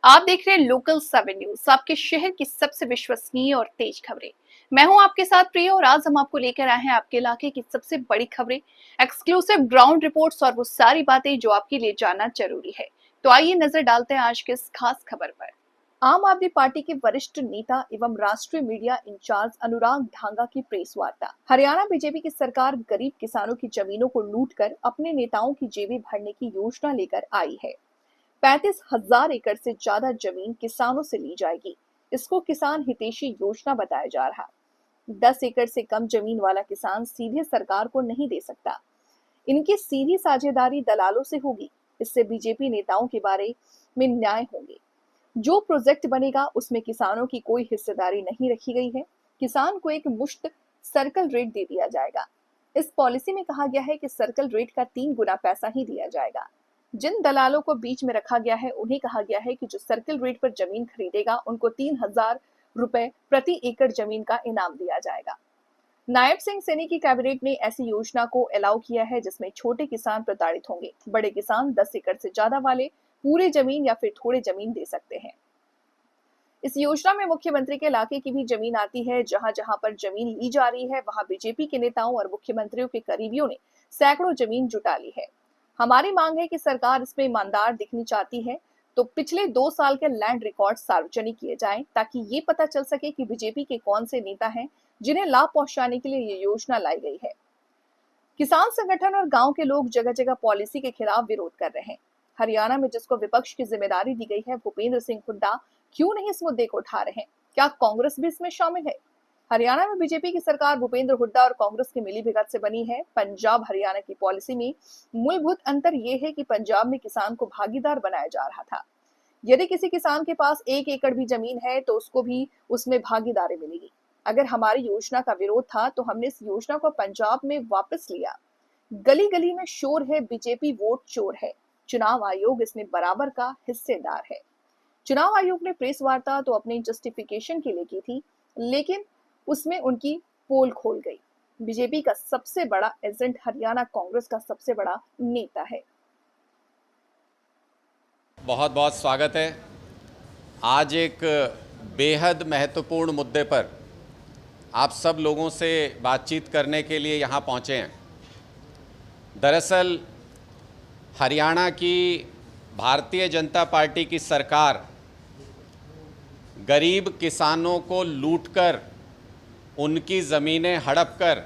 आप देख रहे हैं लोकल 7 न्यूज, आपके शहर की सबसे विश्वसनीय और तेज खबरें। मैं हूं आपके साथ प्रिया और आज हम आपको लेकर आए हैं आपके इलाके की सबसे बड़ी खबरें, एक्सक्लूसिव ग्राउंड रिपोर्ट्स और वो सारी बातें जो आपके लिए जानना जरूरी है। तो आइए नजर डालते हैं आज के इस खास खबर पर। आम आदमी पार्टी के वरिष्ठ नेता एवं राष्ट्रीय मीडिया इंचार्ज अनुराग ढांगा की प्रेस वार्ता। हरियाणा बीजेपी की सरकार गरीब किसानों की जमीनों को लूटकर अपने नेताओं की जेबें भरने की योजना लेकर आई है। 35,000 एकड़ से ज्यादा जमीन किसानों से ली जाएगी। इसको किसान हितैषी योजना बताया जा रहा। 10 एकड़ से कम जमीन वाला किसान सीधे सरकार को नहीं दे सकता। इनकी सीधी साझेदारी दलालों से होगी। इससे बीजेपी नेताओं के बारे में न्याय होंगे। जो प्रोजेक्ट बनेगा उसमें किसानों की कोई हिस्सेदारी नहीं रखी गई है। किसान को एक मुश्त सर्कल रेट दे दिया जाएगा। इस पॉलिसी में कहा गया है कि सर्कल रेट का 3 गुना पैसा ही दिया जाएगा। जिन दलालों को बीच में रखा गया है उन्हें कहा गया है कि जो सर्कल रेट पर जमीन खरीदेगा उनको 3,000 रुपए प्रति एकड़ जमीन का इनाम दिया जाएगा। नायब सिंह सैनी की कैबिनेट ने ऐसी योजना को अलाउ किया है जिसमें छोटे किसान प्रताड़ित होंगे। बड़े किसान 10 एकड़ से ज्यादा वाले पूरे जमीन या फिर थोड़े जमीन दे सकते हैं। इस योजना में मुख्यमंत्री के इलाके की भी जमीन आती है। जहां जहां पर जमीन ली जा रही है वहां बीजेपी के नेताओं और मुख्यमंत्रियों के करीबियों ने सैकड़ों जमीन जुटा ली है। हमारी मांग है कि सरकार इसमें ईमानदार दिखनी चाहती है तो पिछले 2 साल के लैंड रिकॉर्ड सार्वजनिक किए जाएं ताकि ये पता चल सके कि बीजेपी के कौन से नेता हैं जिन्हें लाभ पहुंचाने के लिए ये योजना लाई गई है। किसान संगठन और गांव के लोग जगह जगह पॉलिसी के खिलाफ विरोध कर रहे हैं। हरियाणा में जिसको विपक्ष की जिम्मेदारी दी गई है, भूपेंद्र सिंह हुड्डा क्यों नहीं इस मुद्दे को उठा रहे हैं? क्या कांग्रेस भी इसमें शामिल है? हरियाणा में बीजेपी की सरकार भूपेंद्र हुड्डा और कांग्रेस की मिलीभगत से बनी है। पंजाब हरियाणा की पॉलिसी में मूलभूत अंतर यह है कि पंजाब में किसान को भागीदार बनाया जा रहा था। यदि किसी किसान के पास 1 एकड़ भी जमीन है तो उसको भी उसमें भागीदारी मिलेगी। अगर हमारी योजना का विरोध था तो हमने इस योजना को पंजाब में वापस लिया। गली गली में शोर है, बीजेपी वोट चोर है। चुनाव आयोग इसमें बराबर का हिस्सेदार है। चुनाव आयोग ने प्रेस वार्ता तो अपने जस्टिफिकेशन के लिए की थी, लेकिन उसमें उनकी पोल खोल गई। बीजेपी का सबसे बड़ा एजेंट हरियाणा कांग्रेस का सबसे बड़ा नेता है। बहुत बहुत स्वागत है। आज एक बेहद महत्वपूर्ण मुद्दे पर आप सब लोगों से बातचीत करने के लिए यहाँ पहुँचे हैं। दरअसल हरियाणा की भारतीय जनता पार्टी की सरकार गरीब किसानों को लूटकर, उनकी ज़मीनें हड़प कर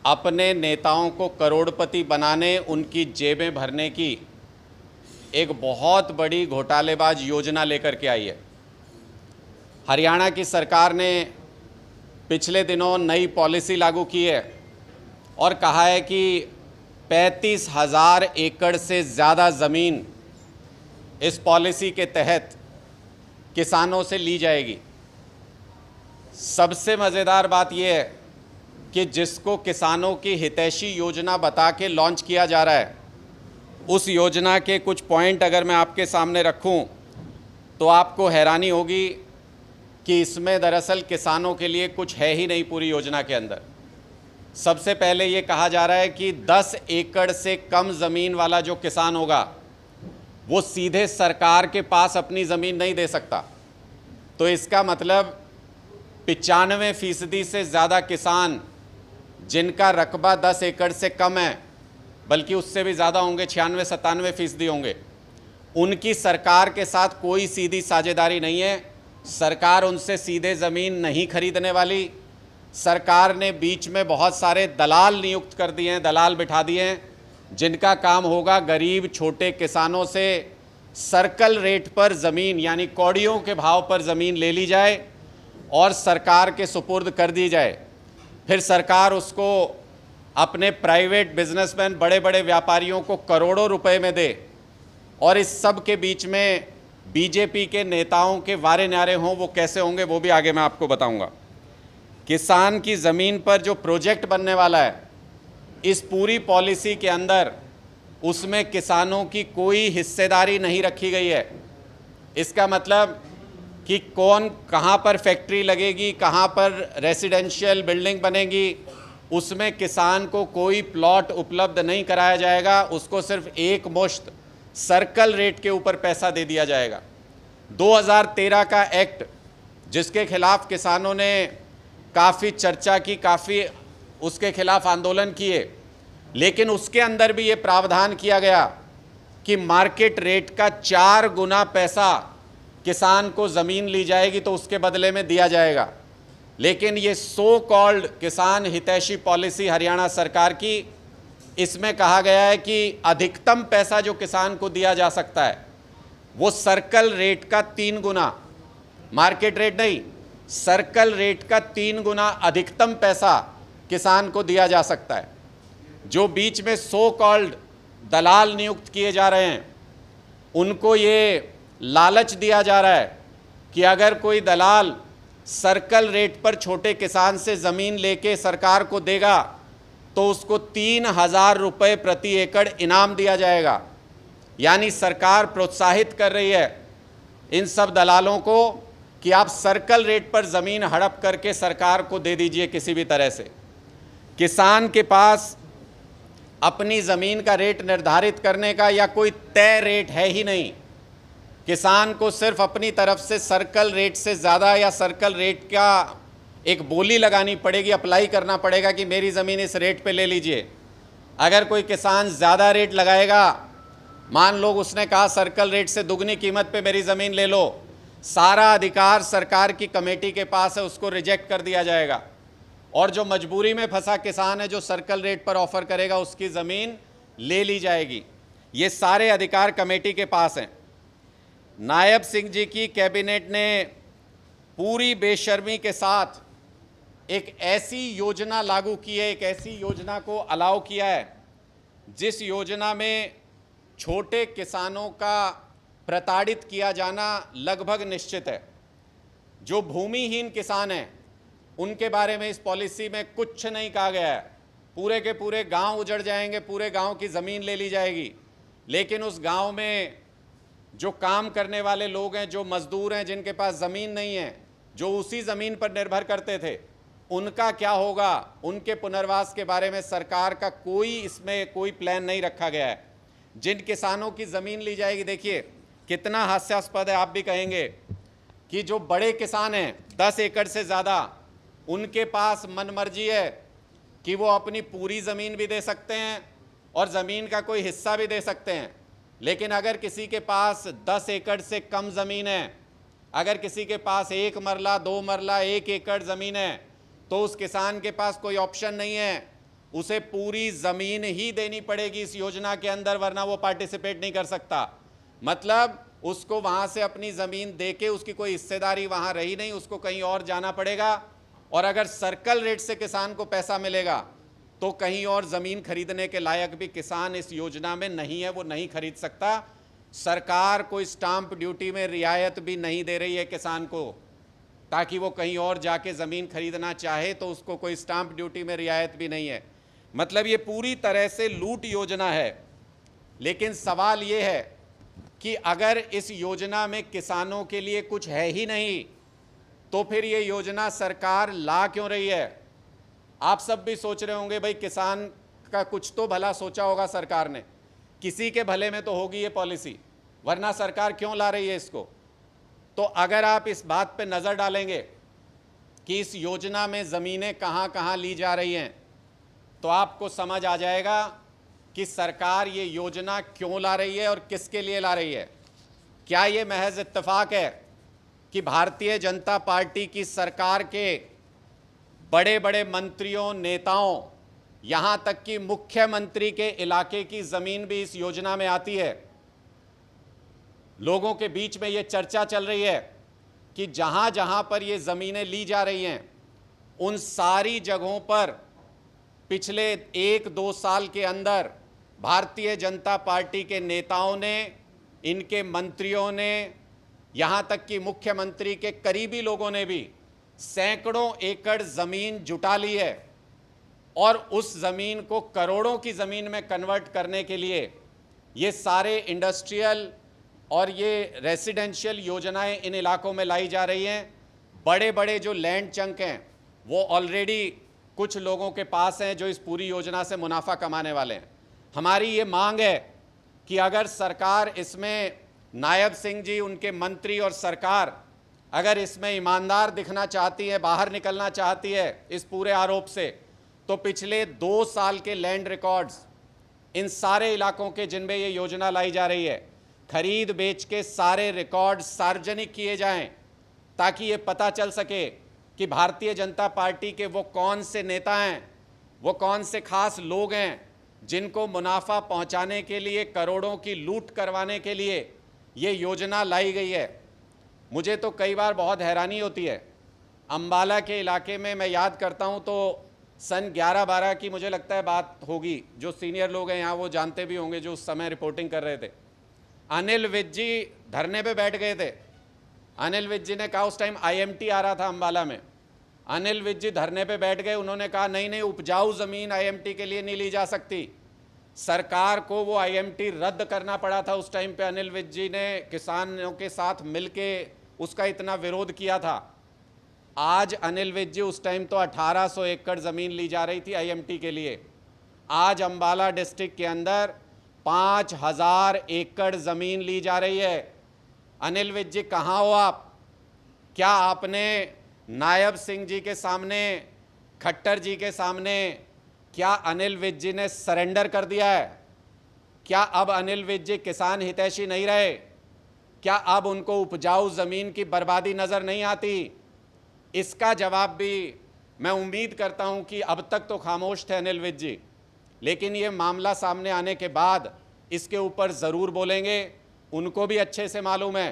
अपने नेताओं को करोड़पति बनाने, उनकी जेबें भरने की एक बहुत बड़ी घोटालेबाज योजना लेकर के आई है। हरियाणा की सरकार ने पिछले दिनों नई पॉलिसी लागू की है और कहा है कि 35,000 एकड़ से ज़्यादा ज़मीन इस पॉलिसी के तहत किसानों से ली जाएगी। सबसे मज़ेदार बात यह है कि जिसको किसानों की हितैषी योजना बता के लॉन्च किया जा रहा है, उस योजना के कुछ पॉइंट अगर मैं आपके सामने रखूं तो आपको हैरानी होगी कि इसमें दरअसल किसानों के लिए कुछ है ही नहीं पूरी योजना के अंदर। सबसे पहले ये कहा जा रहा है कि 10 एकड़ से कम ज़मीन वाला जो किसान होगा वो सीधे सरकार के पास अपनी ज़मीन नहीं दे सकता। तो इसका मतलब 95% से ज़्यादा किसान जिनका रकबा 10 एकड़ से कम है, बल्कि उससे भी ज़्यादा होंगे, 96-97% होंगे, उनकी सरकार के साथ कोई सीधी साझेदारी नहीं है। सरकार उनसे सीधे ज़मीन नहीं खरीदने वाली। सरकार ने बीच में बहुत सारे दलाल नियुक्त कर दिए हैं, दलाल बिठा दिए हैं, जिनका काम होगा गरीब छोटे किसानों से सर्कल रेट पर ज़मीन यानी कौड़ियों के भाव पर ज़मीन ले ली जाए और सरकार के सुपुर्द कर दी जाए। फिर सरकार उसको अपने प्राइवेट बिजनेसमैन, बड़े बड़े व्यापारियों को करोड़ों रुपए में दे और इस सब के बीच में बीजेपी के नेताओं के वारे न्यारे हों। वो कैसे होंगे वो भी आगे मैं आपको बताऊंगा। किसान की ज़मीन पर जो प्रोजेक्ट बनने वाला है, इस पूरी पॉलिसी के अंदर उसमें किसानों की कोई हिस्सेदारी नहीं रखी गई है। इसका मतलब कि कौन कहाँ पर फैक्ट्री लगेगी, कहाँ पर रेसिडेंशियल बिल्डिंग बनेगी, उसमें किसान को कोई प्लॉट उपलब्ध नहीं कराया जाएगा। उसको सिर्फ एक मुश्त सर्कल रेट के ऊपर पैसा दे दिया जाएगा। 2013 का एक्ट, जिसके खिलाफ किसानों ने काफ़ी चर्चा की, काफ़ी उसके खिलाफ आंदोलन किए, लेकिन उसके अंदर भी ये प्रावधान किया गया कि मार्केट रेट का 4 गुना पैसा किसान को ज़मीन ली जाएगी तो उसके बदले में दिया जाएगा। लेकिन ये सो कॉल्ड किसान हितैषी पॉलिसी हरियाणा सरकार की, इसमें कहा गया है कि अधिकतम पैसा जो किसान को दिया जा सकता है वो सर्कल रेट का 3 गुना, मार्केट रेट नहीं, सर्कल रेट का 3 गुना अधिकतम पैसा किसान को दिया जा सकता है। जो बीच में सो कॉल्ड दलाल नियुक्त किए जा रहे हैं, उनको ये लालच दिया जा रहा है कि अगर कोई दलाल सर्कल रेट पर छोटे किसान से ज़मीन लेके सरकार को देगा तो उसको 3,000 रुपये प्रति एकड़ इनाम दिया जाएगा। यानी सरकार प्रोत्साहित कर रही है इन सब दलालों को कि आप सर्कल रेट पर ज़मीन हड़प करके सरकार को दे दीजिए किसी भी तरह से। किसान के पास अपनी ज़मीन का रेट निर्धारित करने का या कोई तय रेट है ही नहीं। किसान को सिर्फ अपनी तरफ से सर्कल रेट से ज़्यादा या सर्कल रेट का एक बोली लगानी पड़ेगी, अप्लाई करना पड़ेगा कि मेरी ज़मीन इस रेट पे ले लीजिए। अगर कोई किसान ज़्यादा रेट लगाएगा, मान लो उसने कहा सर्कल रेट से दुगनी कीमत पे मेरी ज़मीन ले लो, सारा अधिकार सरकार की कमेटी के पास है, उसको रिजेक्ट कर दिया जाएगा। और जो मजबूरी में फंसा किसान है, जो सर्कल रेट पर ऑफर करेगा, उसकी ज़मीन ले ली जाएगी। ये सारे अधिकार कमेटी के पास हैं। नायब सिंह जी की कैबिनेट ने पूरी बेशर्मी के साथ एक ऐसी योजना लागू की है, एक ऐसी योजना को अलाउ किया है जिस योजना में छोटे किसानों का प्रताड़ित किया जाना लगभग निश्चित है। जो भूमिहीन किसान हैं उनके बारे में इस पॉलिसी में कुछ नहीं कहा गया है। पूरे के पूरे गांव उजड़ जाएंगे, पूरे गांव की ज़मीन ले ली जाएगी, लेकिन उस गांव में जो काम करने वाले लोग हैं, जो मज़दूर हैं, जिनके पास ज़मीन नहीं है, जो उसी ज़मीन पर निर्भर करते थे, उनका क्या होगा, उनके पुनर्वास के बारे में सरकार का इसमें कोई प्लान नहीं रखा गया है। जिन किसानों की ज़मीन ली जाएगी, देखिए कितना हास्यास्पद है, आप भी कहेंगे कि जो बड़े किसान हैं 10 एकड़ से ज़्यादा, उनके पास मनमर्जी है कि वो अपनी पूरी ज़मीन भी दे सकते हैं और ज़मीन का कोई हिस्सा भी दे सकते हैं। लेकिन अगर किसी के पास 10 एकड़ से कम ज़मीन है, अगर किसी के पास 1 मरला, 2 मरला, 1 एकड़ ज़मीन है, तो उस किसान के पास कोई ऑप्शन नहीं है, उसे पूरी ज़मीन ही देनी पड़ेगी इस योजना के अंदर, वरना वो पार्टिसिपेट नहीं कर सकता। मतलब उसको वहाँ से अपनी ज़मीन देके उसकी कोई हिस्सेदारी वहाँ रही नहीं, उसको कहीं और जाना पड़ेगा। और अगर सर्कल रेट से किसान को पैसा मिलेगा तो कहीं और ज़मीन खरीदने के लायक भी किसान इस योजना में नहीं है, वो नहीं खरीद सकता। सरकार कोई स्टाम्प ड्यूटी में रियायत भी नहीं दे रही है किसान को, ताकि वो कहीं और जाके ज़मीन खरीदना चाहे तो उसको कोई स्टाम्प ड्यूटी में रियायत भी नहीं है। मतलब ये पूरी तरह से लूट योजना है। लेकिन सवाल ये है कि अगर इस योजना में किसानों के लिए कुछ है ही नहीं, तो फिर ये योजना सरकार ला क्यों रही है? आप सब भी सोच रहे होंगे, भाई किसान का कुछ तो भला सोचा होगा सरकार ने, किसी के भले में तो होगी ये पॉलिसी, वरना सरकार क्यों ला रही है इसको। तो अगर आप इस बात पे नज़र डालेंगे कि इस योजना में ज़मीनें कहाँ कहाँ ली जा रही हैं, तो आपको समझ आ जाएगा कि सरकार ये योजना क्यों ला रही है और किसके लिए ला रही है। क्या ये महज इत्तेफाक है कि भारतीय जनता पार्टी की सरकार के बड़े बड़े मंत्रियों, नेताओं, यहाँ तक कि मुख्यमंत्री के इलाके की ज़मीन भी इस योजना में आती है? लोगों के बीच में ये चर्चा चल रही है कि जहाँ जहाँ पर ये ज़मीनें ली जा रही हैं, उन सारी जगहों पर पिछले 1-2 साल के अंदर भारतीय जनता पार्टी के नेताओं ने, इनके मंत्रियों ने, यहाँ तक कि मुख्यमंत्री के करीबी लोगों ने भी सैकड़ों एकड़ ज़मीन जुटा ली है और उस ज़मीन को करोड़ों की ज़मीन में कन्वर्ट करने के लिए ये सारे इंडस्ट्रियल और ये रेसिडेंशियल योजनाएं इन इलाकों में लाई जा रही हैं। बड़े बड़े जो लैंड चंक हैं वो ऑलरेडी कुछ लोगों के पास हैं जो इस पूरी योजना से मुनाफा कमाने वाले हैं। हमारी ये मांग है कि अगर सरकार इसमें नायब सिंह जी, उनके मंत्री और सरकार अगर इसमें ईमानदार दिखना चाहती है, बाहर निकलना चाहती है इस पूरे आरोप से, तो पिछले 2 साल के लैंड रिकॉर्ड्स इन सारे इलाकों के जिनमें ये योजना लाई जा रही है, खरीद बेच के सारे रिकॉर्ड सार्वजनिक किए जाएं, ताकि ये पता चल सके कि भारतीय जनता पार्टी के वो कौन से नेता हैं, वो कौन से खास लोग हैं जिनको मुनाफा पहुंचाने के लिए, करोड़ों की लूट करवाने के लिए ये योजना लाई गई है। मुझे तो कई बार बहुत हैरानी होती है। अंबाला के इलाके में मैं याद करता हूं तो सन 11-12 की मुझे लगता है बात होगी, जो सीनियर लोग हैं यहाँ वो जानते भी होंगे, जो उस समय रिपोर्टिंग कर रहे थे। अनिल विज जी धरने पे बैठ गए थे। अनिल विज जी ने कहा, उस टाइम IMT आ रहा था अंबाला में, अनिल विज जी धरने पे बैठ गए। उन्होंने कहा नहीं नहीं, उपजाऊ ज़मीन IMT के लिए नहीं ली जा सकती। सरकार को वो IMT रद्द करना पड़ा था उस टाइम पे। अनिल विज जी ने किसानों के साथ मिलके उसका इतना विरोध किया था। आज अनिल विज जी, उस टाइम तो 1800 एकड़ ज़मीन ली जा रही थी IMT के लिए, आज अंबाला डिस्ट्रिक्ट के अंदर 5000 एकड़ ज़मीन ली जा रही है। अनिल विज जी कहाँ हो आप? क्या आपने नायब सिंह जी के सामने, खट्टर जी के सामने, क्या अनिल विज जी ने सरेंडर कर दिया है? क्या अब अनिल विज जी किसान हितैषी नहीं रहे? क्या अब उनको उपजाऊ ज़मीन की बर्बादी नज़र नहीं आती? इसका जवाब भी मैं उम्मीद करता हूं कि अब तक तो खामोश थे अनिल विज जी, लेकिन ये मामला सामने आने के बाद इसके ऊपर ज़रूर बोलेंगे। उनको भी अच्छे से मालूम है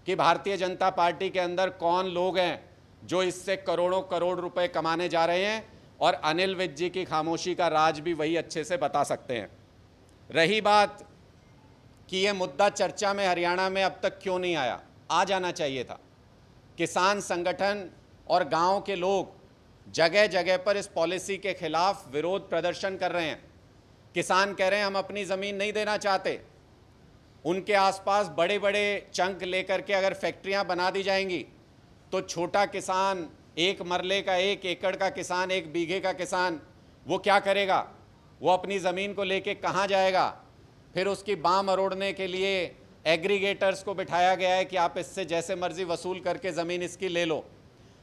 कि भारतीय जनता पार्टी के अंदर कौन लोग हैं जो इससे करोड़ों करोड़ रुपए कमाने जा रहे हैं, और अनिल विज जी की खामोशी का राज भी वही अच्छे से बता सकते हैं। रही बात कि ये मुद्दा चर्चा में हरियाणा में अब तक क्यों नहीं आया, आ जाना चाहिए था। किसान संगठन और गांव के लोग जगह जगह पर इस पॉलिसी के खिलाफ विरोध प्रदर्शन कर रहे हैं। किसान कह रहे हैं हम अपनी ज़मीन नहीं देना चाहते। उनके आसपास बड़े बड़े चंक लेकर के अगर फैक्ट्रियां बना दी जाएंगी तो छोटा किसान, 1 मरले का, 1 एकड़ का किसान, 1 बीघे का किसान, वो क्या करेगा? वो अपनी ज़मीन को लेके कहाँ जाएगा? फिर उसकी बाँ मरोड़ने के लिए एग्रीगेटर्स को बिठाया गया है कि आप इससे जैसे मर्जी वसूल करके ज़मीन इसकी ले लो।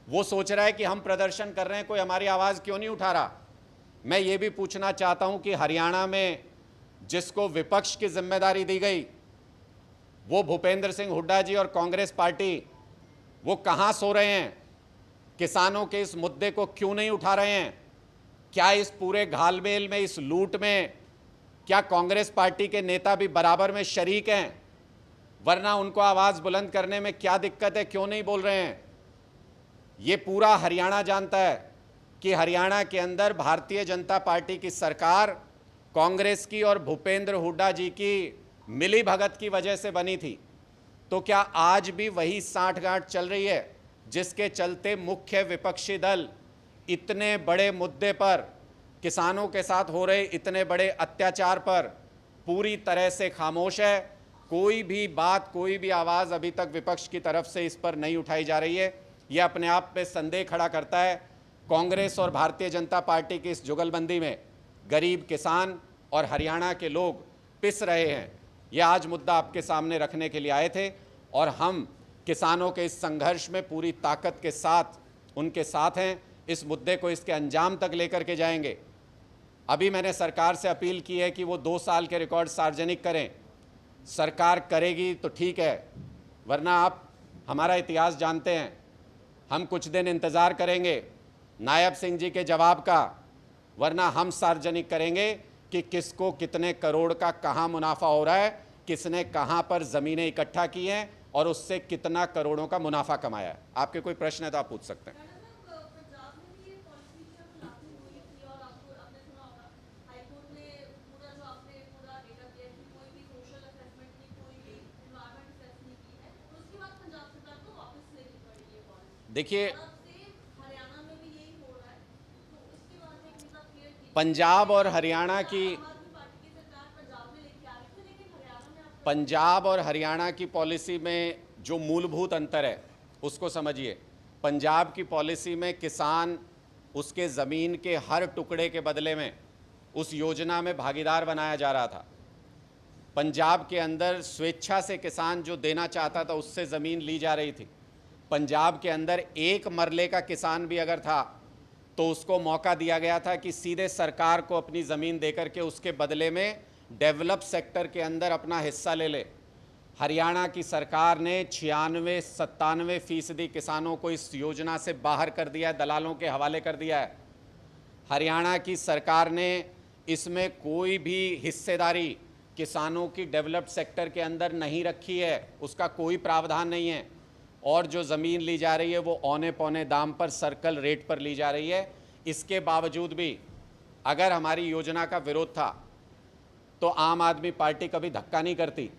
वो सोच रहा है कि हम प्रदर्शन कर रहे हैं, कोई हमारी आवाज़ क्यों नहीं उठा रहा? मैं ये भी पूछना चाहता हूँ कि हरियाणा में जिसको विपक्ष की जिम्मेदारी दी गई, वो भूपेंद्र सिंह हुड्डा जी और कांग्रेस पार्टी, वो कहाँ सो रहे हैं? किसानों के इस मुद्दे को क्यों नहीं उठा रहे हैं? क्या इस पूरे घालमेल में, इस लूट में, क्या कांग्रेस पार्टी के नेता भी बराबर में शरीक हैं? वरना उनको आवाज़ बुलंद करने में क्या दिक्कत है, क्यों नहीं बोल रहे हैं? ये पूरा हरियाणा जानता है कि हरियाणा के अंदर भारतीय जनता पार्टी की सरकार कांग्रेस की और भूपेंद्र हुड्डा जी की मिली भगत की वजह से बनी थी। तो क्या आज भी वही सांठगांठ चल रही है जिसके चलते मुख्य विपक्षी दल इतने बड़े मुद्दे पर, किसानों के साथ हो रहे इतने बड़े अत्याचार पर पूरी तरह से खामोश है? कोई भी बात, कोई भी आवाज़ अभी तक विपक्ष की तरफ से इस पर नहीं उठाई जा रही है। यह अपने आप में संदेह खड़ा करता है कांग्रेस और भारतीय जनता पार्टी की इस जुगलबंदी में गरीब किसान और हरियाणा के लोग पिस रहे हैं। यह आज मुद्दा आपके सामने रखने के लिए आए थे और हम किसानों के इस संघर्ष में पूरी ताकत के साथ उनके साथ हैं। इस मुद्दे को इसके अंजाम तक लेकर के जाएंगे। अभी मैंने सरकार से अपील की है कि वो 2 साल के रिकॉर्ड सार्वजनिक करें। सरकार करेगी तो ठीक है, वरना आप हमारा इतिहास जानते हैं। हम कुछ दिन इंतज़ार करेंगे नायब सिंह जी के जवाब का, वरना हम सार्वजनिक करेंगे कि किसको कितने करोड़ का कहाँ मुनाफा हो रहा है, किसने कहाँ पर ज़मीनें इकट्ठा की हैं और उससे कितना करोड़ों का मुनाफा कमाया है। आपके कोई प्रश्न है तो आप पूछ सकते हैं। देखिए, पंजाब और हरियाणा की पॉलिसी में जो मूलभूत अंतर है उसको समझिए। पंजाब की पॉलिसी में किसान उसके ज़मीन के हर टुकड़े के बदले में उस योजना में भागीदार बनाया जा रहा था। पंजाब के अंदर स्वेच्छा से किसान जो देना चाहता था उससे ज़मीन ली जा रही थी। पंजाब के अंदर एक मरले का किसान भी अगर था तो उसको मौका दिया गया था कि सीधे सरकार को अपनी ज़मीन देकर के उसके बदले में डेवलप सेक्टर के अंदर अपना हिस्सा ले ले। हरियाणा की सरकार ने 96-97% किसानों को इस योजना से बाहर कर दिया है, दलालों के हवाले कर दिया है। हरियाणा की सरकार ने इसमें कोई भी हिस्सेदारी किसानों की डेवलप्ड सेक्टर के अंदर नहीं रखी है, उसका कोई प्रावधान नहीं है। और जो ज़मीन ली जा रही है वो औने पौने दाम पर, सर्कल रेट पर ली जा रही है। इसके बावजूद भी अगर हमारी योजना का विरोध था तो आम आदमी पार्टी कभी धक्का नहीं करती।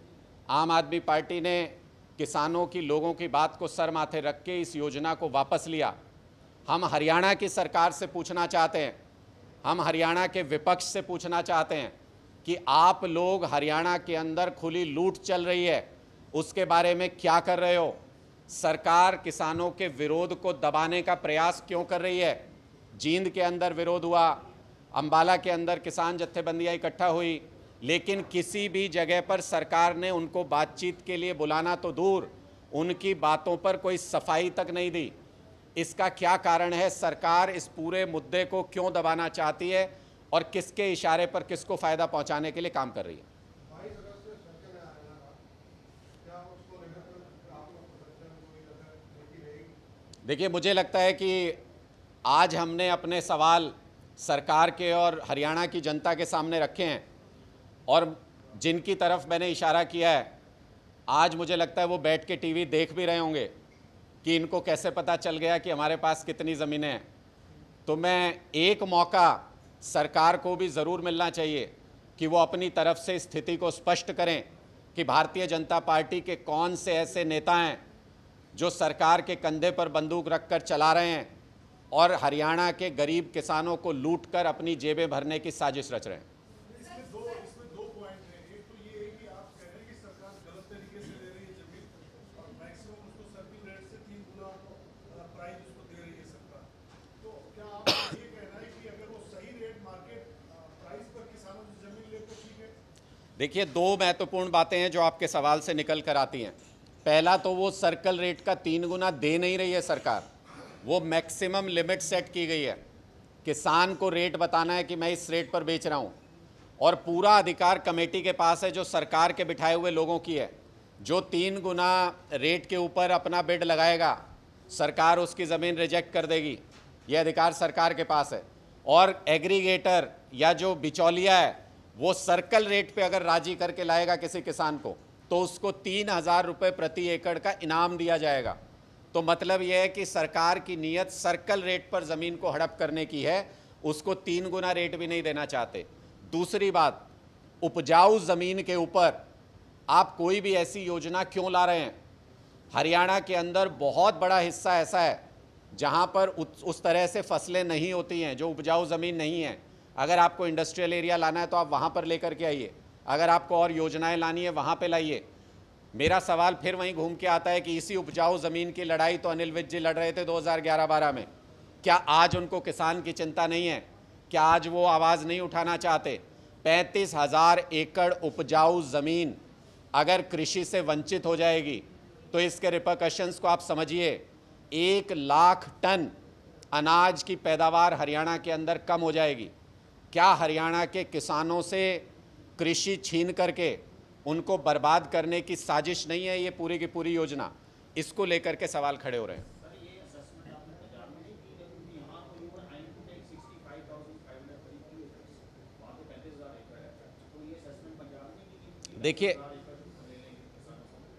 आम आदमी पार्टी ने किसानों की, लोगों की बात को सर माथे रख के इस योजना को वापस लिया। हम हरियाणा की सरकार से पूछना चाहते हैं, हम हरियाणा के विपक्ष से पूछना चाहते हैं कि आप लोग हरियाणा के अंदर खुली लूट चल रही है उसके बारे में क्या कर रहे हो? सरकार किसानों के विरोध को दबाने का प्रयास क्यों कर रही है? जींद के अंदर विरोध हुआ, अंबाला के अंदर किसान जत्थेबंदियां इकट्ठा हुई, लेकिन किसी भी जगह पर सरकार ने उनको बातचीत के लिए बुलाना तो दूर, उनकी बातों पर कोई सफाई तक नहीं दी। इसका क्या कारण है? सरकार इस पूरे मुद्दे को क्यों दबाना चाहती है और किसके इशारे पर किसको फ़ायदा पहुंचाने के लिए काम कर रही है? देखिए, मुझे लगता है कि आज हमने अपने सवाल सरकार के और हरियाणा की जनता के सामने रखे हैं और जिनकी तरफ मैंने इशारा किया है, आज मुझे लगता है वो बैठ के टीवी देख भी रहे होंगे कि इनको कैसे पता चल गया कि हमारे पास कितनी ज़मीनें हैं। तो मैं एक मौका सरकार को भी ज़रूर मिलना चाहिए कि वो अपनी तरफ से स्थिति को स्पष्ट करें कि भारतीय जनता पार्टी के कौन से ऐसे नेता हैं जो सरकार के कंधे पर बंदूक रखकर चला रहे हैं और हरियाणा के गरीब किसानों को लूटकर अपनी जेबें भरने की साजिश रच रहे हैं। इसमें दो पॉइंट हैं। एक तो ये है कि आप कह रहे हैं कि सरकार गलत तरीके से दे रही है जमीन और मैक्सिमम उसको सर्किल रेट से 3 गुना प्राइस उसको दे रही है सरकार। तो क्या आप ये कहना है कि अगर वो सही रेट मार्केट प्राइस पर किसानों से जमीन ले तो ठीक है? देखिए, दो महत्वपूर्ण बातें हैं जो आपके सवाल से निकल कर आती हैं। पहला तो वो सर्कल रेट का 3 गुना दे नहीं रही है सरकार, वो मैक्सिमम लिमिट सेट की गई है। किसान को रेट बताना है कि मैं इस रेट पर बेच रहा हूँ और पूरा अधिकार कमेटी के पास है जो सरकार के बिठाए हुए लोगों की है। जो 3 गुना रेट के ऊपर अपना बिड लगाएगा, सरकार उसकी ज़मीन रिजेक्ट कर देगी। ये अधिकार सरकार के पास है। और एग्रीगेटर या जो बिचौलिया है वो सर्कल रेट पे अगर राजी करके लाएगा किसी किसान को तो उसको 3,000 रुपये प्रति एकड़ का इनाम दिया जाएगा। तो मतलब यह है कि सरकार की नीयत सर्कल रेट पर ज़मीन को हड़प करने की है, उसको 3 गुना रेट भी नहीं देना चाहते। दूसरी बात, उपजाऊ ज़मीन के ऊपर आप कोई भी ऐसी योजना क्यों ला रहे हैं? हरियाणा के अंदर बहुत बड़ा हिस्सा ऐसा है जहां पर उस तरह से फसलें नहीं होती हैं, जो उपजाऊ ज़मीन नहीं है। अगर आपको इंडस्ट्रियल एरिया लाना है तो आप वहां पर लेकर के आइए, अगर आपको और योजनाएं लानी है वहां पे लाइए। मेरा सवाल फिर वहीं घूम के आता है कि इसी उपजाऊ ज़मीन की लड़ाई तो अनिल विज जी लड़ रहे थे 2011-12 में। क्या आज उनको किसान की चिंता नहीं है? क्या आज वो आवाज़ नहीं उठाना चाहते? 35,000 एकड़ उपजाऊ ज़मीन अगर कृषि से वंचित हो जाएगी तो इसके रिपरकशंस को आप समझिए। 1 लाख टन अनाज की पैदावार हरियाणा के अंदर कम हो जाएगी। क्या हरियाणा के किसानों से कृषि छीन करके उनको बर्बाद करने की साजिश नहीं है ये पूरी की पूरी योजना? इसको लेकर के सवाल खड़े हो रहे हैं। देखिए,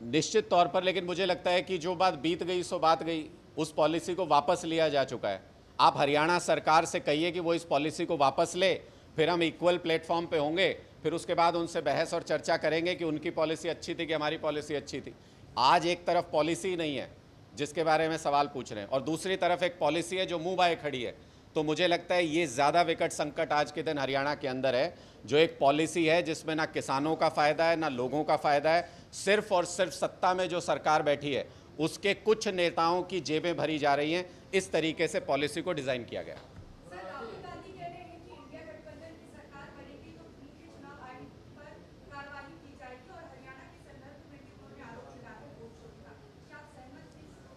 निश्चित तौर पर, लेकिन मुझे लगता है कि जो बात बीत गई सो बात गई, उस पॉलिसी को वापस लिया जा चुका है। आप हरियाणा सरकार से कहिए कि वो इस पॉलिसी को वापस ले, फिर हम इक्वल प्लेटफॉर्म पे होंगे, फिर उसके बाद उनसे बहस और चर्चा करेंगे कि उनकी पॉलिसी अच्छी थी कि हमारी पॉलिसी अच्छी थी। आज एक तरफ पॉलिसी नहीं है जिसके बारे में सवाल पूछ रहे हैं और दूसरी तरफ एक पॉलिसी है जो मुंह बाए खड़ी है। तो मुझे लगता है ये ज़्यादा विकट संकट आज के दिन हरियाणा के अंदर है, जो एक पॉलिसी है जिसमें ना किसानों का फ़ायदा है ना लोगों का फ़ायदा है। सिर्फ और सिर्फ सत्ता में जो सरकार बैठी है उसके कुछ नेताओं की जेबें भरी जा रही हैं। इस तरीके से पॉलिसी को डिज़ाइन किया गया।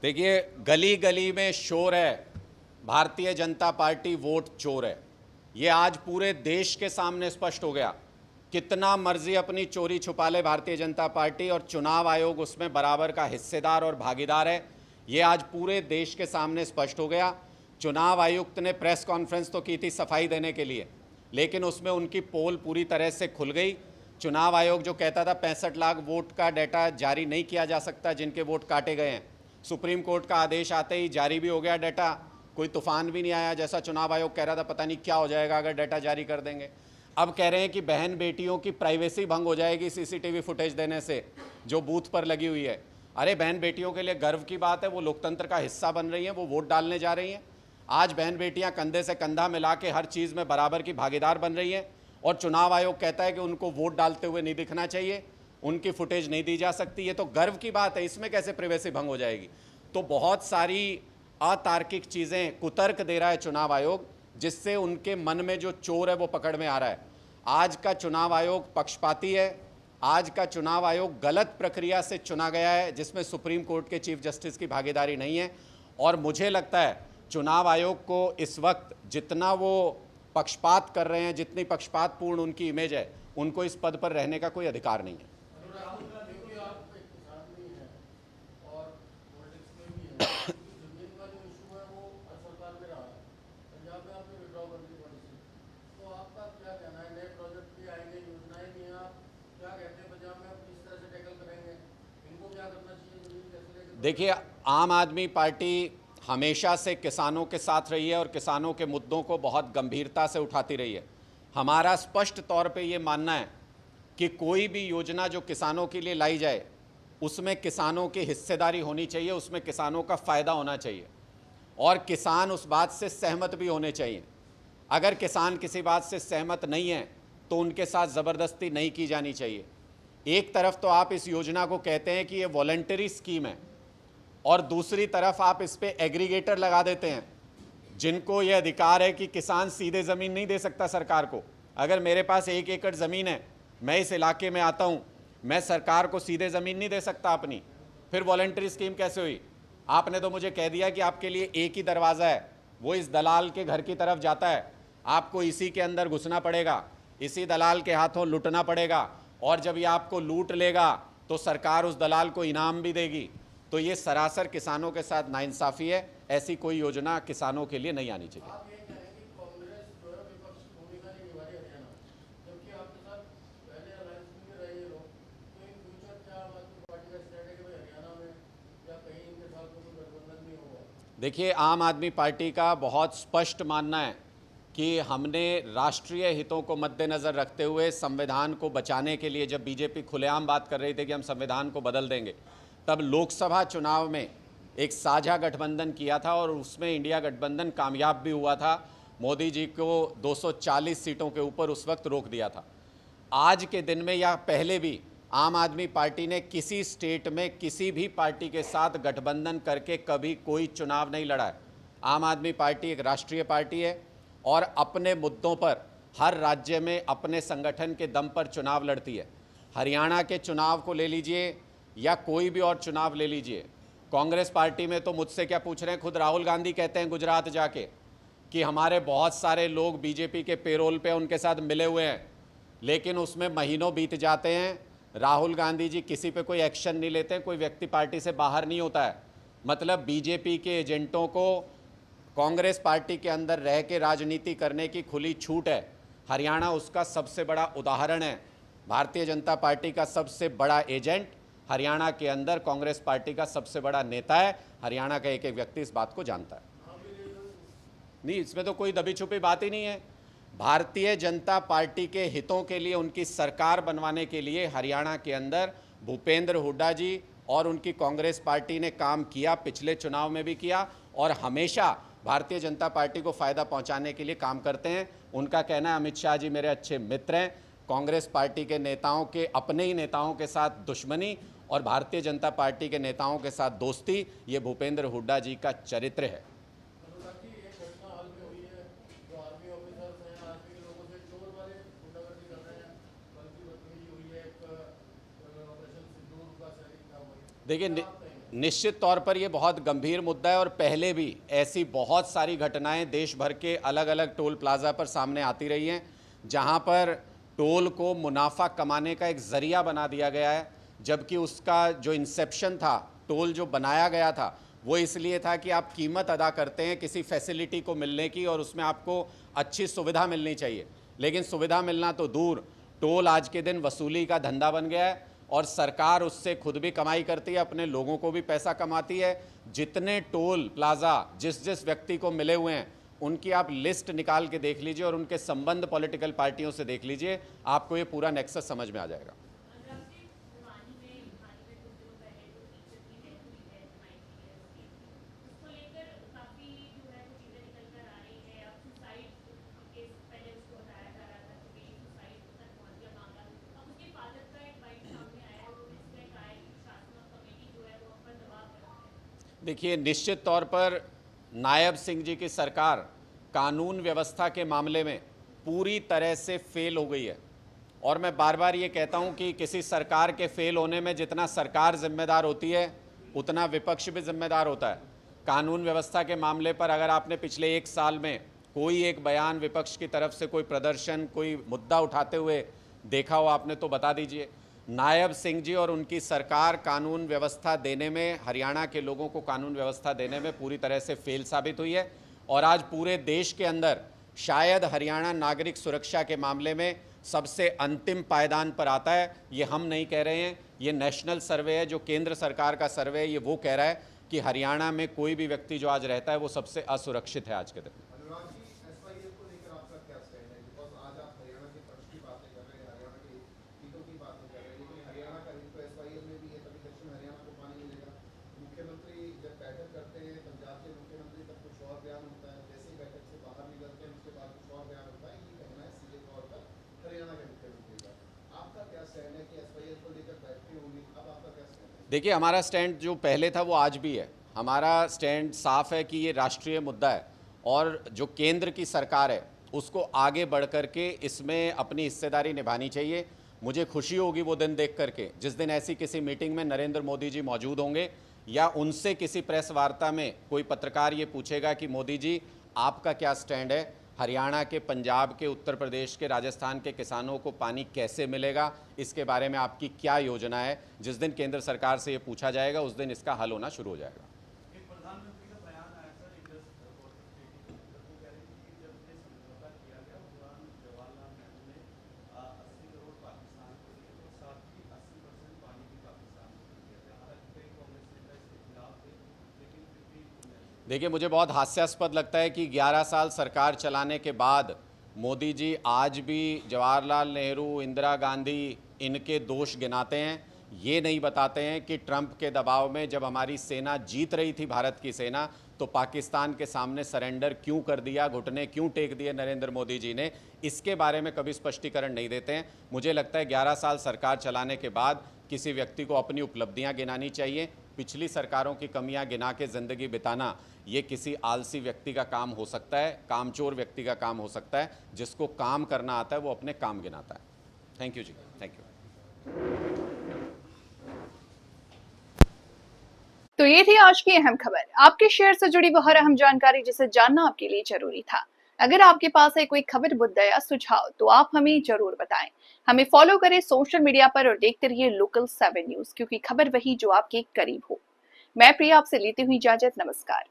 देखिए, गली गली में शोर है, भारतीय जनता पार्टी वोट चोर है। ये आज पूरे देश के सामने स्पष्ट हो गया। कितना मर्जी अपनी चोरी छुपा ले भारतीय जनता पार्टी, और चुनाव आयोग उसमें बराबर का हिस्सेदार और भागीदार है। ये आज पूरे देश के सामने स्पष्ट हो गया। चुनाव आयुक्त ने प्रेस कॉन्फ्रेंस तो की थी सफाई देने के लिए, लेकिन उसमें उनकी पोल पूरी तरह से खुल गई। चुनाव आयोग जो कहता था 65 लाख वोट का डाटा जारी नहीं किया जा सकता जिनके वोट काटे गए हैं, सुप्रीम कोर्ट का आदेश आते ही जारी भी हो गया डाटा। कोई तूफान भी नहीं आया जैसा चुनाव आयोग कह रहा था, पता नहीं क्या हो जाएगा अगर डाटा जारी कर देंगे। अब कह रहे हैं कि बहन बेटियों की प्राइवेसी भंग हो जाएगी सीसीटीवी फुटेज देने से जो बूथ पर लगी हुई है। अरे बहन बेटियों के लिए गर्व की बात है, वो लोकतंत्र का हिस्सा बन रही हैं, वो वोट डालने जा रही हैं। आज बहन बेटियां कंधे से कंधा मिला के हर चीज़ में बराबर की भागीदार बन रही हैं, और चुनाव आयोग कहता है कि उनको वोट डालते हुए नहीं दिखना चाहिए, उनकी फुटेज नहीं दी जा सकती। ये तो गर्व की बात है, इसमें कैसे प्राइवेसी भंग हो जाएगी? तो बहुत सारी अतार्किक चीज़ें, कुतर्क दे रहा है चुनाव आयोग, जिससे उनके मन में जो चोर है वो पकड़ में आ रहा है। आज का चुनाव आयोग पक्षपाती है। आज का चुनाव आयोग गलत प्रक्रिया से चुना गया है, जिसमें सुप्रीम कोर्ट के चीफ जस्टिस की भागीदारी नहीं है। और मुझे लगता है चुनाव आयोग को इस वक्त जितना वो पक्षपात कर रहे हैं, जितनी पक्षपातपूर्ण उनकी इमेज है, उनको इस पद पर रहने का कोई अधिकार नहीं है। राहुल गांधी की आप एक किसान भी हैं और पॉलिटिक्स में भी हैं, जमीन का जो इशू है वो हर सरकार में रहा है। पंजाब में आपने विड्रॉ कर दी पॉलिसी, तो आपका क्या कहना है? नए प्रोजेक्ट भी आएंगे, योजनाएं भी हैं, आप क्या कहते हैं पंजाब में आप किस तरह से टैकल करेंगे? इनको क्या करना चाहिए? जमीन कैसे लेकर? देखिए, आम आदमी पार्टी हमेशा से किसानों के साथ रही है और किसानों के मुद्दों को बहुत गंभीरता से उठाती रही है। हमारा स्पष्ट तौर पे ये मानना है कि कोई भी योजना जो किसानों के लिए लाई जाए उसमें किसानों की हिस्सेदारी होनी चाहिए, उसमें किसानों का फ़ायदा होना चाहिए, और किसान उस बात से सहमत भी होने चाहिए। अगर किसान किसी बात से सहमत नहीं है तो उनके साथ ज़बरदस्ती नहीं की जानी चाहिए। एक तरफ तो आप इस योजना को कहते हैं कि ये वॉलंटरी स्कीम है, और दूसरी तरफ आप इस पे एग्रीगेटर लगा देते हैं जिनको ये अधिकार है कि किसान सीधे ज़मीन नहीं दे सकता सरकार को। अगर मेरे पास 1 एकड़ ज़मीन है, मैं इस इलाके में आता हूँ, मैं सरकार को सीधे ज़मीन नहीं दे सकता अपनी। फिर वॉलंटरी स्कीम कैसे हुई? आपने तो मुझे कह दिया कि आपके लिए एक ही दरवाज़ा है, वो इस दलाल के घर की तरफ जाता है, आपको इसी के अंदर घुसना पड़ेगा, इसी दलाल के हाथों लूटना पड़ेगा, और जब ये आपको लूट लेगा तो सरकार उस दलाल को इनाम भी देगी। तो ये सरासर किसानों के साथ नाइंसाफ़ी है। ऐसी कोई योजना किसानों के लिए नहीं आनी चाहिए। आप ये कहें कि कांग्रेस जो है विपक्ष की भूमिका नहीं निभा रही हरियाणा, जबकि आपके साथ पहले अलायंस में रहे ये लोग, तो इन फ्यूचर क्या आम आदमी पार्टी का स्ट्रेटेजी है हरियाणा में या कहीं इनके साथ कोई गठबंधन नहीं होगा? देखिए, आम आदमी पार्टी का बहुत स्पष्ट मानना है कि हमने राष्ट्रीय हितों को मद्देनज़र रखते हुए संविधान को बचाने के लिए, जब बीजेपी खुलेआम बात कर रही थी कि हम संविधान को बदल देंगे, तब लोकसभा चुनाव में एक साझा गठबंधन किया था और उसमें इंडिया गठबंधन कामयाब भी हुआ था। मोदी जी को 240 सीटों के ऊपर उस वक्त रोक दिया था। आज के दिन में या पहले भी आम आदमी पार्टी ने किसी स्टेट में किसी भी पार्टी के साथ गठबंधन करके कभी कोई चुनाव नहीं लड़ा है। आम आदमी पार्टी एक राष्ट्रीय पार्टी है और अपने मुद्दों पर हर राज्य में अपने संगठन के दम पर चुनाव लड़ती है। हरियाणा के चुनाव को ले लीजिए या कोई भी और चुनाव ले लीजिए, कांग्रेस पार्टी में तो मुझसे क्या पूछ रहे हैं, खुद राहुल गांधी कहते हैं गुजरात जाके कि हमारे बहुत सारे लोग बीजेपी के पेरोल पे उनके साथ मिले हुए हैं, लेकिन उसमें महीनों बीत जाते हैं, राहुल गांधी जी किसी पे कोई एक्शन नहीं लेते, कोई व्यक्ति पार्टी से बाहर नहीं होता है। मतलब बीजेपी के एजेंटों को कांग्रेस पार्टी के अंदर रह के राजनीति करने की खुली छूट है। हरियाणा उसका सबसे बड़ा उदाहरण है। भारतीय जनता पार्टी का सबसे बड़ा एजेंट हरियाणा के अंदर कांग्रेस पार्टी का सबसे बड़ा नेता है। हरियाणा का एक एक व्यक्ति इस बात को जानता है। नहीं, इसमें तो कोई दबी छुपी बात ही नहीं है। भारतीय जनता पार्टी के हितों के लिए, उनकी सरकार बनवाने के लिए हरियाणा के अंदर भूपेंद्र हुड्डा जी और उनकी कांग्रेस पार्टी ने काम किया, पिछले चुनाव में भी किया, और हमेशा भारतीय जनता पार्टी को फ़ायदा पहुंचाने के लिए काम करते हैं। उनका कहना है अमित शाह जी मेरे अच्छे मित्र हैं, कांग्रेस पार्टी के नेताओं के, अपने ही नेताओं के साथ दुश्मनी और भारतीय जनता पार्टी के नेताओं के साथ दोस्ती, ये भूपेंद्र हुड्डा जी का चरित्र है। एक घटना हाल में हुई है, जो आर्मी ऑफिसर्स हैं, आर्मी के लोगों से चोर वाले गुंडागर्दी कर रहे हैं, बल्कि बदतमीजी हुई है, एक ऑपरेशन सिंदूर का सैनिक था। देखिए, निश्चित तौर पर ये बहुत गंभीर मुद्दा है और पहले भी ऐसी बहुत सारी घटनाएं देश भर के अलग अलग टोल प्लाजा पर सामने आती रही हैं, जहां पर टोल को मुनाफा कमाने का एक ज़रिया बना दिया गया है, जबकि उसका जो इंसेप्शन था, टोल जो बनाया गया था, वो इसलिए था कि आप कीमत अदा करते हैं किसी फैसिलिटी को मिलने की और उसमें आपको अच्छी सुविधा मिलनी चाहिए। लेकिन सुविधा मिलना तो दूर, टोल आज के दिन वसूली का धंधा बन गया है और सरकार उससे खुद भी कमाई करती है, अपने लोगों को भी पैसा कमाती है। जितने टोल प्लाज़ा जिस जिस व्यक्ति को मिले हुए हैं, उनकी आप लिस्ट निकाल के देख लीजिए और उनके संबंध पॉलिटिकल पार्टियों से देख लीजिए, आपको ये पूरा नेक्सस समझ में आ जाएगा। देखिए, निश्चित तौर पर नायब सिंह जी की सरकार कानून व्यवस्था के मामले में पूरी तरह से फेल हो गई है और मैं बार बार ये कहता हूँ कि किसी सरकार के फेल होने में जितना सरकार जिम्मेदार होती है, उतना विपक्ष भी जिम्मेदार होता है। कानून व्यवस्था के मामले पर अगर आपने पिछले 1 साल में कोई एक बयान विपक्ष की तरफ से, कोई प्रदर्शन, कोई मुद्दा उठाते हुए देखा हो आपने, तो बता दीजिए। नायब सिंह जी और उनकी सरकार कानून व्यवस्था देने में, हरियाणा के लोगों को कानून व्यवस्था देने में पूरी तरह से फेल साबित हुई है और आज पूरे देश के अंदर शायद हरियाणा नागरिक सुरक्षा के मामले में सबसे अंतिम पायदान पर आता है। ये हम नहीं कह रहे हैं, ये नेशनल सर्वे है, जो केंद्र सरकार का सर्वे है, ये वो कह रहा है कि हरियाणा में कोई भी व्यक्ति जो आज रहता है वो सबसे असुरक्षित है आज के दिन। अनुराग जी, एसवाईएल को लेकर आपका क्या स्टैंड है? बिकॉज आज आप हरियाणा के पक्ष की बातें कर रहे हैं, हरियाणा के हितों की बातें कर रहे हैं, लेकिन हरियाणा का हित तो एसवाईएल में भी है, तभी दक्षिण हरियाणा को पानी मिलेगा। मुख्यमंत्री जब बैठक करते हैं, पंजाब के मुख्यमंत्री, तब कुछ और बयान होता है, जैसे ही बैठक से बाहर निकलते हैं उसके बाद कुछ और बयान होता है। ये कहना है सीधे तौर पर हरियाणा के मुख्यमंत्री का। आपका क्या स्टैंड है कि एसवाईएल को लेकर बैठकें होंगी? अब आपका क्या स्टैंड है? देखिए, हमारा स्टैंड जो पहले था वो आज भी है। हमारा स्टैंड साफ है कि ये राष्ट्रीय मुद्दा है और जो केंद्र की सरकार है उसको आगे बढ़ कर के इसमें अपनी हिस्सेदारी निभानी चाहिए। मुझे खुशी होगी वो दिन देख करके जिस दिन ऐसी किसी मीटिंग में नरेंद्र मोदी जी मौजूद होंगे या उनसे किसी प्रेस वार्ता में कोई पत्रकार ये पूछेगा कि मोदी जी आपका क्या स्टैंड है, हरियाणा के, पंजाब के, उत्तर प्रदेश के, राजस्थान के किसानों को पानी कैसे मिलेगा, इसके बारे में आपकी क्या योजना है। जिस दिन केंद्र सरकार से ये पूछा जाएगा उस दिन इसका हल होना शुरू हो जाएगा। एक प्रधानमंत्री का बयान आया सर इंडस वाटर ट्रेडिंग को लेकर, वो कह रहे थे कि जब ये समझौता किया गया उस दौरान जवाहरलाल नेहरू ने 80 करोड़ पाकिस्तान को दिए और साथ ही 80% पानी भी पाकिस्तान को दिया गया। हालांकि कई कांग्रेस नेता इसके खिलाफ थे, लेकिन फिर भी देखिए, मुझे बहुत हास्यास्पद लगता है कि 11 साल सरकार चलाने के बाद मोदी जी आज भी जवाहरलाल नेहरू, इंदिरा गांधी, इनके दोष गिनाते हैं। ये नहीं बताते हैं कि ट्रंप के दबाव में जब हमारी सेना जीत रही थी, भारत की सेना, तो पाकिस्तान के सामने सरेंडर क्यों कर दिया, घुटने क्यों टेक दिए नरेंद्र मोदी जी ने, इसके बारे में कभी स्पष्टीकरण नहीं देते हैं। मुझे लगता है 11 साल सरकार चलाने के बाद किसी व्यक्ति को अपनी उपलब्धियां गिनानी चाहिए। पिछली सरकारों की कमियां गिना के ज़िंदगी बिताना ये किसी आलसी व्यक्ति का काम हो सकता है, कामचोर व्यक्ति का काम हो सकता है। जिसको काम करना आता है वो अपने काम गिनाता है। Thank you ji, thank you. तो ये थी आज की अहम खबर। आपके शहर से जुड़ी वो हर अहम जानकारी जिसे जानना आपके लिए जरूरी था। अगर आपके पास है कोई खबर, मुद्दा या सुझाव तो आप हमें जरूर बताएं। हमें फॉलो करें सोशल मीडिया पर और देखते रहिए लोकल 7 न्यूज, क्योंकि खबर वही जो आपके करीब हो। मैं प्रिया आपसे लेती हुई इजाजत, नमस्कार।